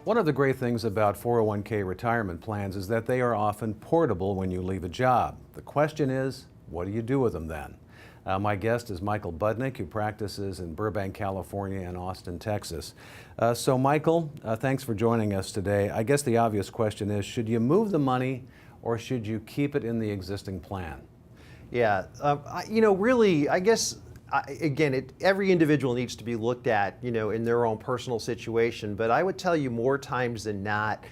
One of the great things about 401k retirement plans is that they are often portable when you leave a job. The question is, what do you do with them then? My guest is Michael Budnick, who practices in Burbank, California and Austin, Texas. So Michael, thanks for joining us today. I guess the obvious question is, should you move the money or should you keep it in the existing plan? Yeah, really, I guess, again, every individual needs to be looked at, in their own personal situation. But I would tell you more times than not,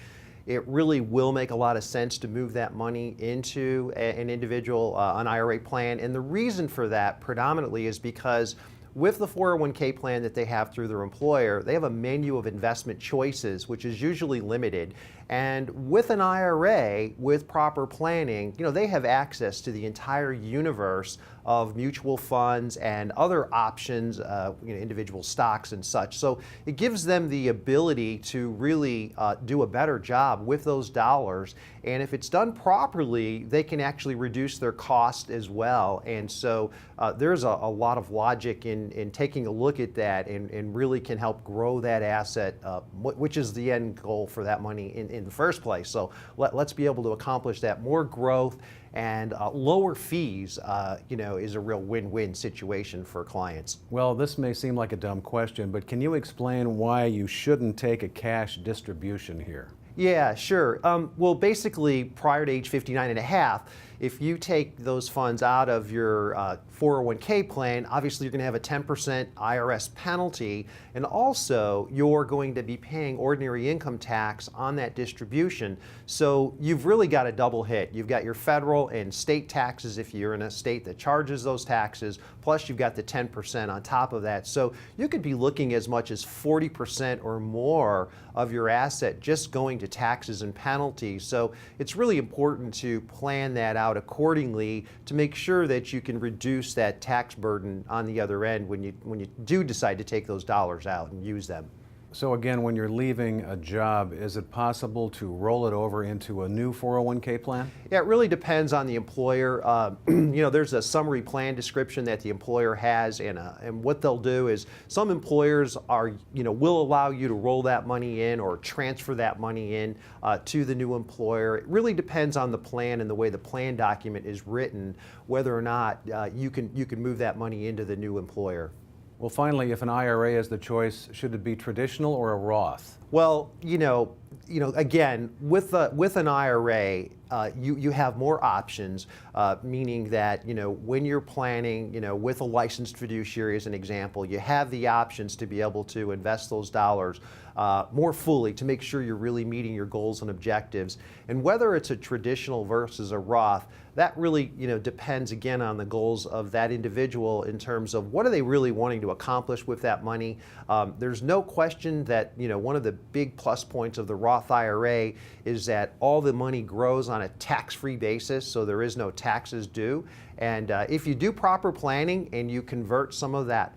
it really will make a lot of sense to move that money into an individual, an IRA plan. And the reason for that predominantly is because with the 401k plan that they have through their employer, they have a menu of investment choices, which is usually limited. And with an IRA, with proper planning, they have access to the entire universe of mutual funds and other options, individual stocks and such. So it gives them the ability to really do a better job with those dollars. And if it's done properly, they can actually reduce their cost as well. And so there's a lot of logic in taking a look at that and really can help grow that asset, which is the end goal for that money in the first place. So let's be able to accomplish that. More growth and lower fees, is a real win-win situation for clients. Well, this may seem like a dumb question, but can you explain why you shouldn't take a cash distribution here? Yeah, sure. Well, basically, prior to age 59 and a half, if you take those funds out of your 401k plan, obviously you're going to have a 10% IRS penalty, and also you're going to be paying ordinary income tax on that distribution. So you've really got a double hit. You've got your federal and state taxes if you're in a state that charges those taxes, plus you've got the 10% on top of that. So you could be looking as much as 40% or more of your asset just going to taxes and penalties. So it's really important to plan that out accordingly to make sure that you can reduce that tax burden on the other end when you do decide to take those dollars out and use them. So again, when you're leaving a job, is it possible to roll it over into a new 401k plan? Yeah, it really depends on the employer. There's a summary plan description that the employer has, and what they'll do is some employers will allow you to roll that money in or transfer that money in to the new employer. It really depends on the plan and the way the plan document is written, whether or not you can move that money into the new employer. Well, finally, if an IRA is the choice, should it be traditional or a Roth? Well, again, with an IRA, you have more options, meaning that, when you're planning, with a licensed fiduciary as an example, you have the options to be able to invest those dollars more fully to make sure you're really meeting your goals and objectives. And whether it's a traditional versus a Roth, that really, depends again on the goals of that individual in terms of what are they really wanting to accomplish with that money. There's no question that, one of the big plus points of the Roth IRA is that all the money grows on a tax-free basis, so there is no taxes due. And if you do proper planning and you convert some of that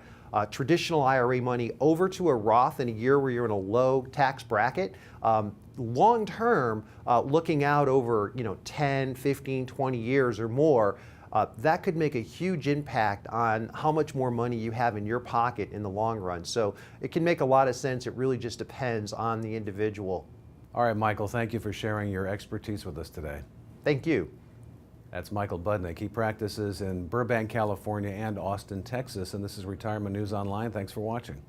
traditional IRA money over to a Roth in a year where you're in a low tax bracket, long term, looking out over 10, 15, 20 years or more, that could make a huge impact on how much more money you have in your pocket in the long run. So it can make a lot of sense. It really just depends on the individual. All right, Michael, thank you for sharing your expertise with us today. Thank you. That's Michael Budnick. He practices in Burbank, California and Austin, Texas, and this is Retirement News Online. Thanks for watching.